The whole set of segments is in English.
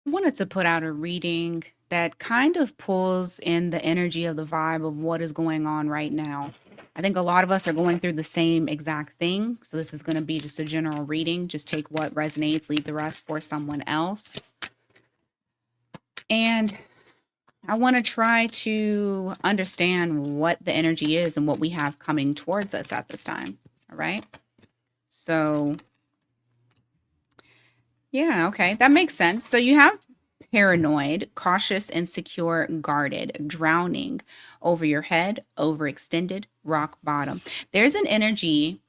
Wanted to put out a reading that kind of pulls in the energy of the vibe of what is going on right now. I think a lot of us are going through the same exact thing. So this is going to be just a general reading. Just take what resonates, leave the rest for someone else. And I want to try to understand what the energy is and what we have coming towards us at this time. All right. So, yeah, okay. That makes sense. So you have paranoid, cautious, insecure, guarded, drowning, over your head, overextended, rock bottom. There's an energy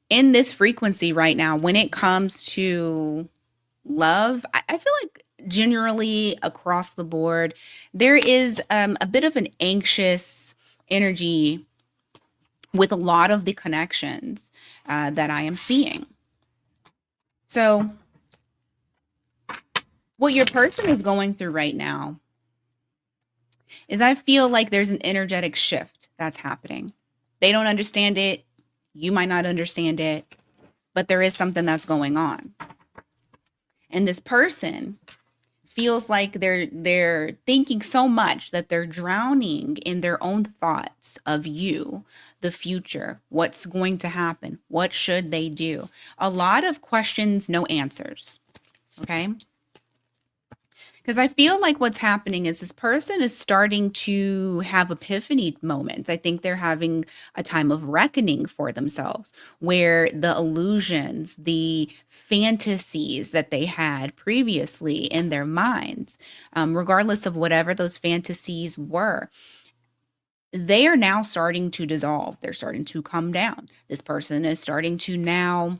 in this frequency right now when it comes to love. I feel like generally across the board, there is a bit of an anxious energy with a lot of the connections that I am seeing. So, what your person is going through right now is I feel like there's an energetic shift that's happening. They don't understand it. You might not understand it, but there is something that's going on. And this person feels like they're thinking so much that they're drowning in their own thoughts of you, the future, what's going to happen, what should they do? A lot of questions, no answers. Okay? Because I feel like what's happening is this person is starting to have epiphany moments. I think they're having a time of reckoning for themselves where the illusions, the fantasies that they had previously in their minds, regardless of whatever those fantasies were, they are now starting to dissolve. They're starting to come down. This person is starting to now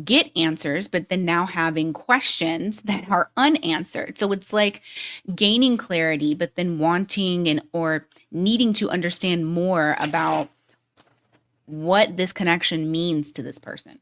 get answers, but then now having questions that are unanswered. So it's like gaining clarity, but then wanting and or needing to understand more about what this connection means to this person.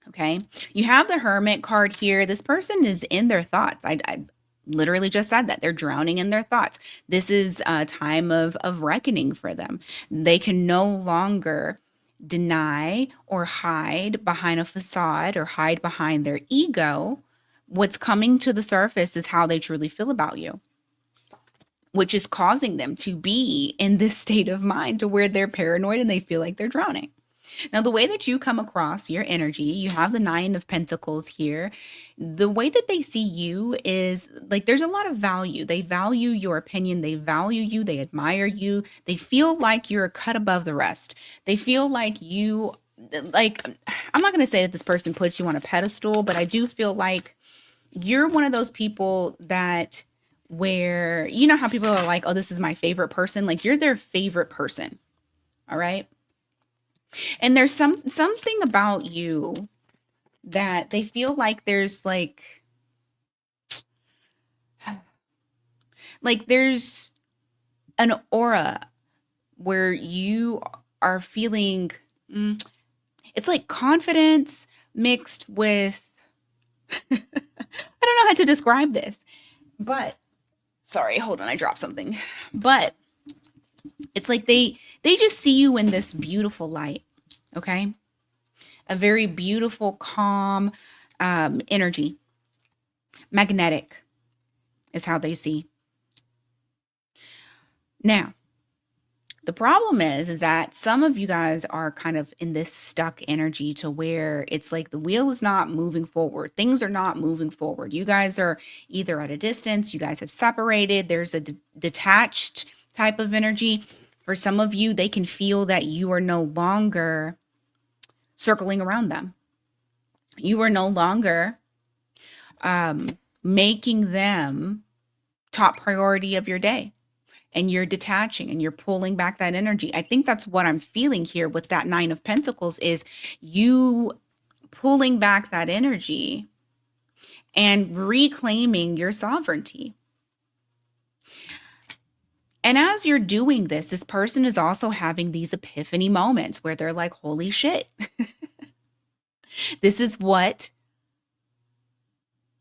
Okay. You have the Hermit card here. This person is in their thoughts. I literally just said that they're drowning in their thoughts. This is a time of reckoning for them. They can no longer deny or hide behind a facade or hide behind their ego. What's coming to the surface is how they truly feel about you, which is causing them to be in this state of mind to where they're paranoid and they feel like they're drowning. Now, the way that you come across your energy, you have the Nine of Pentacles here. The way that they see you is like there's a lot of value. They value your opinion, they value you, they admire you. They feel like you're a cut above the rest. They feel like you, like, I'm not going to say that this person puts you on a pedestal, but I do feel like you're one of those people that where you know how people are like, oh, this is my favorite person, like you're their favorite person. All right. And there's something about you that they feel like there's like there's an aura where you are feeling it's like confidence mixed with I don't know how to describe this. But sorry, hold on, I dropped something. But it's like they just see you in this beautiful light, okay? A very beautiful, calm energy. Magnetic is how they see. Now, the problem is that some of you guys are kind of in this stuck energy to where it's like the wheel is not moving forward. Things are not moving forward. You guys are either at a distance, you guys have separated, there's a detached type of energy. For some of you, they can feel that you are no longer circling around them. You are no longer making them top priority of your day, and you're detaching and you're pulling back that energy. I think that's what I'm feeling here with that Nine of Pentacles is you pulling back that energy and reclaiming your sovereignty. And as you're doing this, this person is also having these epiphany moments where they're like, holy shit, this is what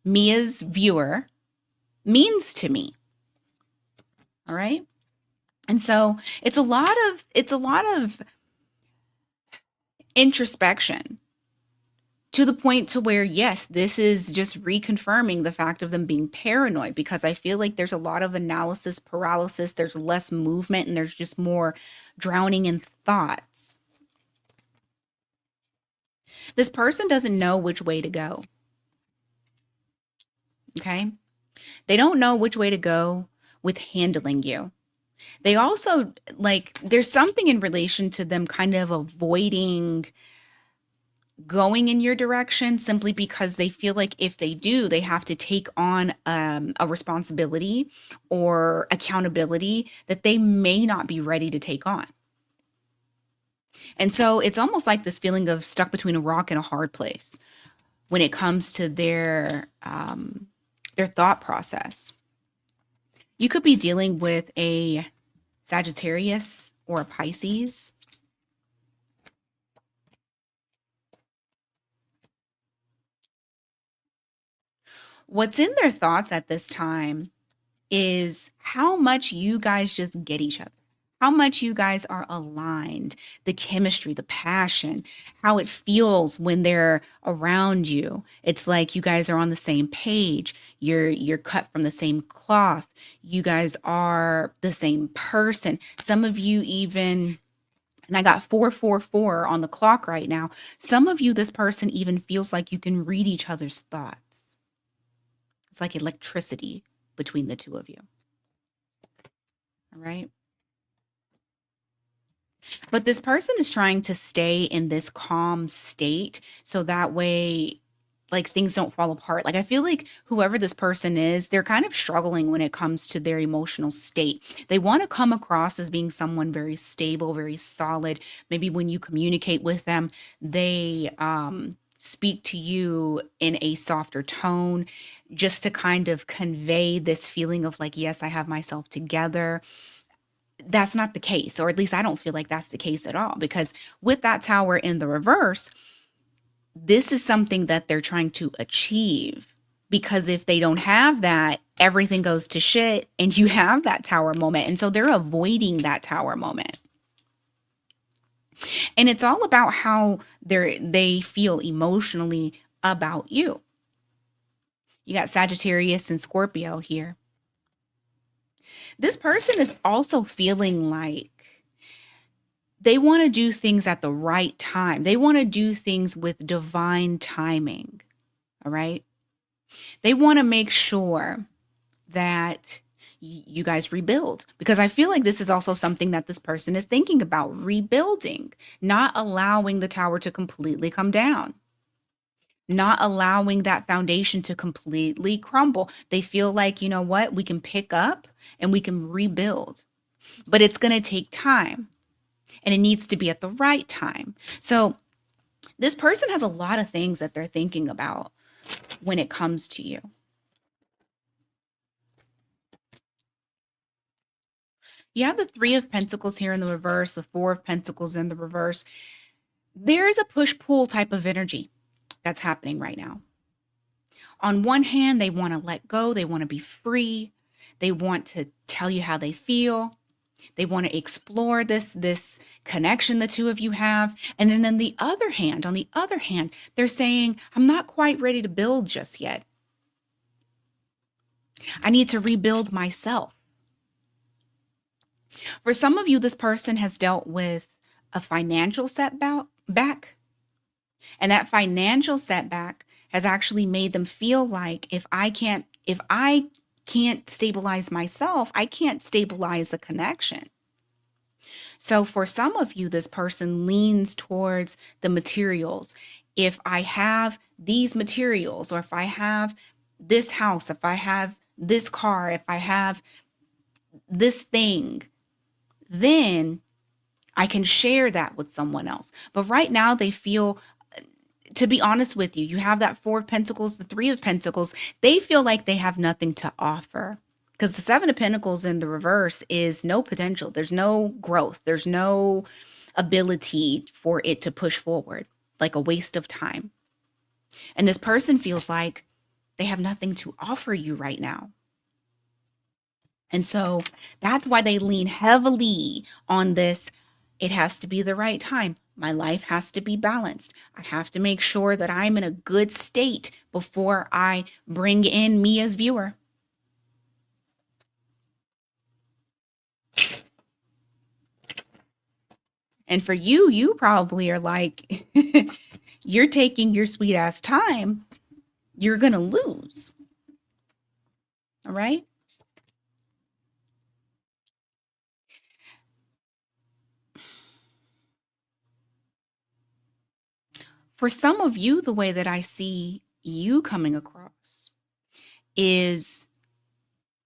Mia's viewer means to me. All right. And so it's a lot of introspection to the point to where, yes, this is just reconfirming the fact of them being paranoid, because I feel like there's a lot of analysis paralysis, there's less movement, and there's just more drowning in thoughts. This person doesn't know which way to go. Okay, they don't know which way to go with handling you. They also, like, there's something in relation to them kind of avoiding going in your direction, simply because they feel like if they do, they have to take on a responsibility or accountability that they may not be ready to take on. And so it's almost like this feeling of stuck between a rock and a hard place when it comes to their thought process. You could be dealing with a Sagittarius or a Pisces. What's in their thoughts at this time is how much you guys just get each other, how much you guys are aligned, the chemistry, the passion, how it feels when they're around you. It's like you guys are on the same page. You're cut from the same cloth. You guys are the same person. Some of you even, and I got 444 on the clock right now. Some of you, this person even feels like you can read each other's thoughts. It's like electricity between the two of you. All right. But this person is trying to stay in this calm state so that way, like, things don't fall apart. Like, I feel like whoever this person is, they're kind of struggling when it comes to their emotional state. They want to come across as being someone very stable, very solid. Maybe when you communicate with them, they speak to you in a softer tone, just to kind of convey this feeling of like, yes, I have myself together. That's not the case, or at least I don't feel like that's the case at all, because with that tower in the reverse, this is something that they're trying to achieve. Because if they don't have that, everything goes to shit and you have that tower moment. And so they're avoiding that tower moment. And it's all about how they feel emotionally about you. You got Sagittarius and Scorpio here. This person is also feeling like they want to do things at the right time. They want to do things with divine timing. All right. They want to make sure that you guys rebuild, because I feel like this is also something that this person is thinking about: rebuilding, not allowing the tower to completely come down, not allowing that foundation to completely crumble. They feel like, you know what, we can pick up and we can rebuild, but it's going to take time and it needs to be at the right time. So this person has a lot of things that they're thinking about when it comes to you. You have the Three of Pentacles here in the reverse, the Four of Pentacles in the reverse. There's a push-pull type of energy that's happening right now. On one hand, they want to let go. They want to be free. They want to tell you how they feel. They want to explore this connection the two of you have. And then on the other hand, they're saying, I'm not quite ready to build just yet. I need to rebuild myself. For some of you, this person has dealt with a financial setback, and that financial setback has actually made them feel like if I can't stabilize myself, I can't stabilize the connection. So for some of you, this person leans towards the materials. If I have these materials, or if I have this house, if I have this car, if I have this thing, then I can share that with someone else. But right now they feel, to be honest with you, you have that Four of Pentacles, the Three of Pentacles. They feel like they have nothing to offer, because the Seven of Pentacles in the reverse is no potential. There's no growth. There's no ability for it to push forward, like a waste of time. And this person feels like they have nothing to offer you right now. And so that's why they lean heavily on this. It has to be the right time. My life has to be balanced. I have to make sure that I'm in a good state before I bring in me as viewer. And for you, you probably are like, you're taking your sweet ass time. You're going to lose. All right. For some of you, the way that I see you coming across is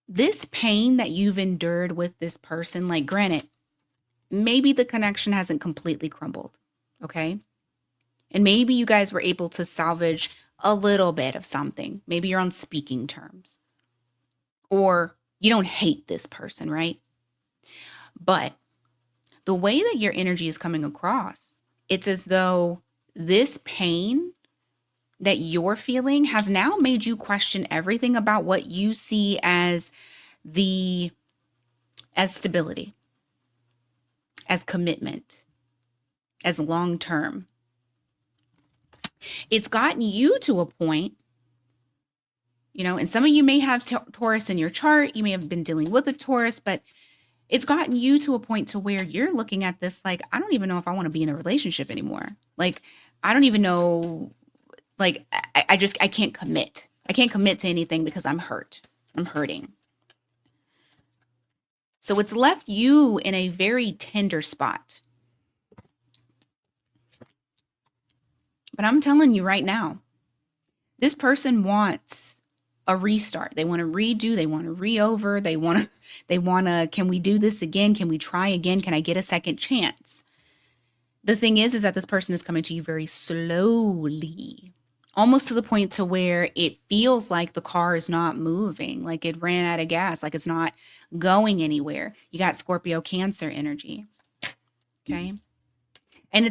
this pain that you've endured with this person. Like, granted, maybe the connection hasn't completely crumbled. Okay. And maybe you guys were able to salvage a little bit of something. Maybe you're on speaking terms or you don't hate this person, right? But the way that your energy is coming across, it's as though this pain that you're feeling has now made you question everything about what you see as the as stability, as commitment, as long term. It's gotten you to a point, and some of you may have Taurus in your chart, you may have been dealing with a Taurus, but it's gotten you to a point to where you're looking at this like, I don't even know if I want to be in a relationship anymore. Like, I don't even know, like, I can't commit. I can't commit to anything because I'm hurt. I'm hurting. So it's left you in a very tender spot. But I'm telling you right now, this person wants a restart. They want to redo, they want to re-over, they want to can we do this again? Can we try again? Can I get a second chance? The thing is that this person is coming to you very slowly, almost to the point to where it feels like the car is not moving, like it ran out of gas, like it's not going anywhere. You got Scorpio Cancer energy. Okay. And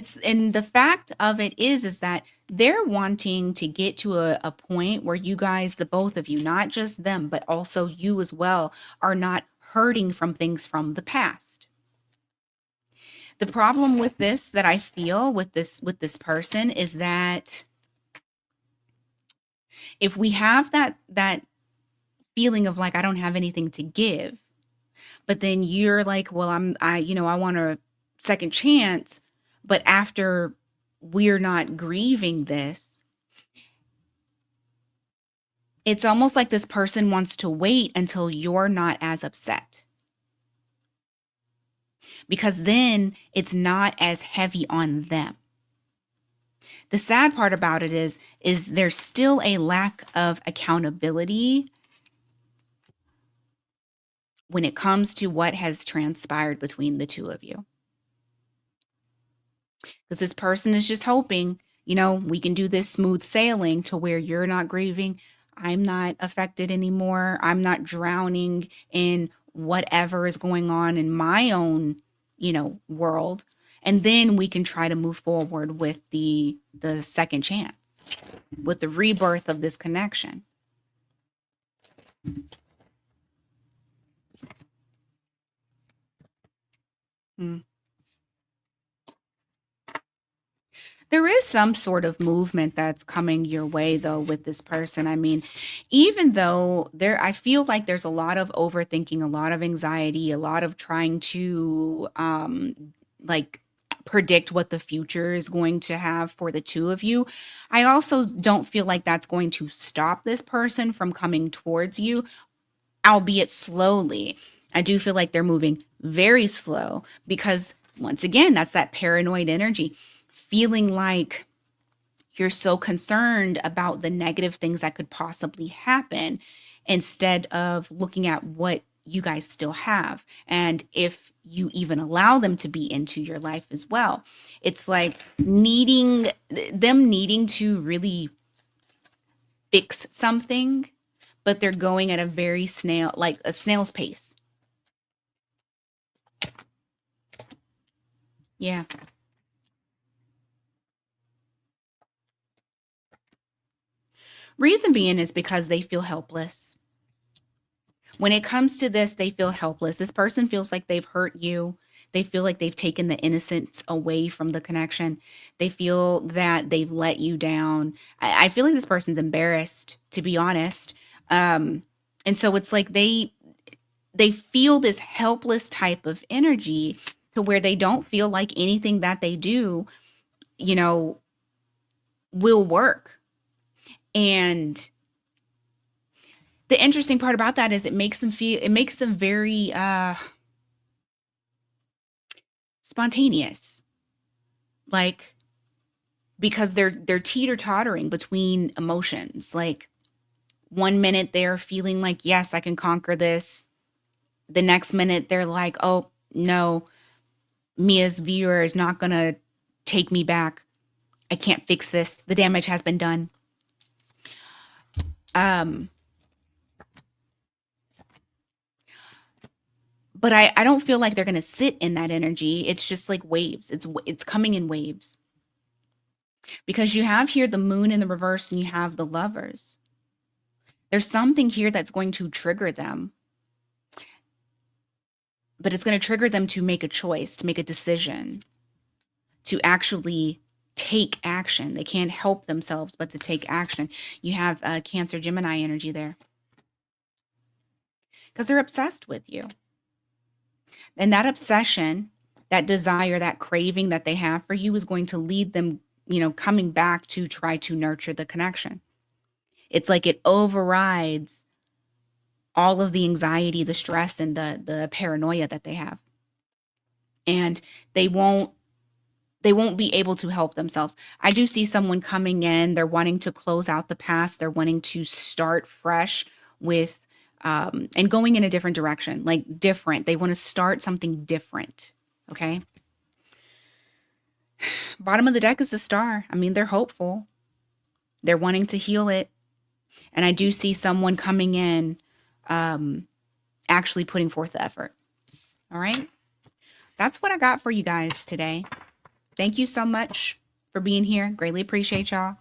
the fact of it is that they're wanting to get to a point where you guys, the both of you, not just them, but also you as well, are not hurting from things from the past. The problem with this that I feel with this person is that if we have that feeling of like I don't have anything to give, but then you're like, well, I want a second chance, but after we're not grieving this, it's almost like this person wants to wait until you're not as upset. Because then it's not as heavy on them. The sad part about it is there's still a lack of accountability when it comes to what has transpired between the two of you. Because this person is just hoping, we can do this smooth sailing to where you're not grieving. I'm not affected anymore. I'm not drowning in whatever is going on in my own, world. And then we can try to move forward with the second chance, with the rebirth of this connection. Mm. There is some sort of movement that's coming your way though with this person. I mean, even though I feel like there's a lot of overthinking, a lot of anxiety, a lot of trying to like predict what the future is going to have for the two of you. I also don't feel like that's going to stop this person from coming towards you, albeit slowly. I do feel like they're moving very slow because once again, that's that paranoid energy, feeling like you're so concerned about the negative things that could possibly happen instead of looking at what you guys still have and if you even allow them to be into your life as well. It's like needing to really fix something, but they're going at a very like a snail's pace. Yeah. Reason being is because they feel helpless. When it comes to this, they feel helpless. This person feels like they've hurt you. They feel like they've taken the innocence away from the connection. They feel that they've let you down. I feel like this person's embarrassed, to be honest. And so it's like they feel this helpless type of energy to where they don't feel like anything that they do, you know, will work. And the interesting part about that is it makes them very spontaneous. Like, because they're teeter-tottering between emotions. Like, one minute they're feeling like, yes, I can conquer this. The next minute they're like, oh no, me as viewer is not gonna take me back. I can't fix this. The damage has been done. Um, but I don't feel like they're gonna sit in that energy. It's just like waves. It's coming in waves. Because you have here the moon in the reverse and you have the lovers. There's something here that's going to trigger them, but it's going to trigger them to make a choice, to make a decision, to actually take action. They can't help themselves but to take action. You have Cancer Gemini energy there because they're obsessed with you. And that obsession, that desire, that craving that they have for you is going to lead them, coming back to try to nurture the connection. It's like it overrides all of the anxiety, the stress, and the paranoia that they have. And they won't be able to help themselves. I do see someone coming in, they're wanting to close out the past, they're wanting to start fresh with and going in a different direction, like different. They want to start something different. Okay. Bottom of the deck is the star. I mean, they're hopeful. They're wanting to heal it. And I do see someone coming in actually putting forth the effort. All right. That's what I got for you guys today. Thank you so much for being here. Greatly appreciate y'all.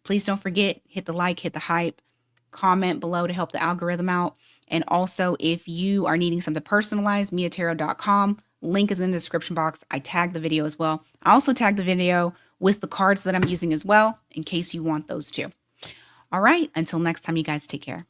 Please don't forget, hit the like, hit the hype, comment below to help the algorithm out. And also, if you are needing something personalized, miatarot.com. Link is in the description box. I tagged the video as well. I also tagged the video with the cards that I'm using as well, in case you want those too. All right. Until next time, you guys take care.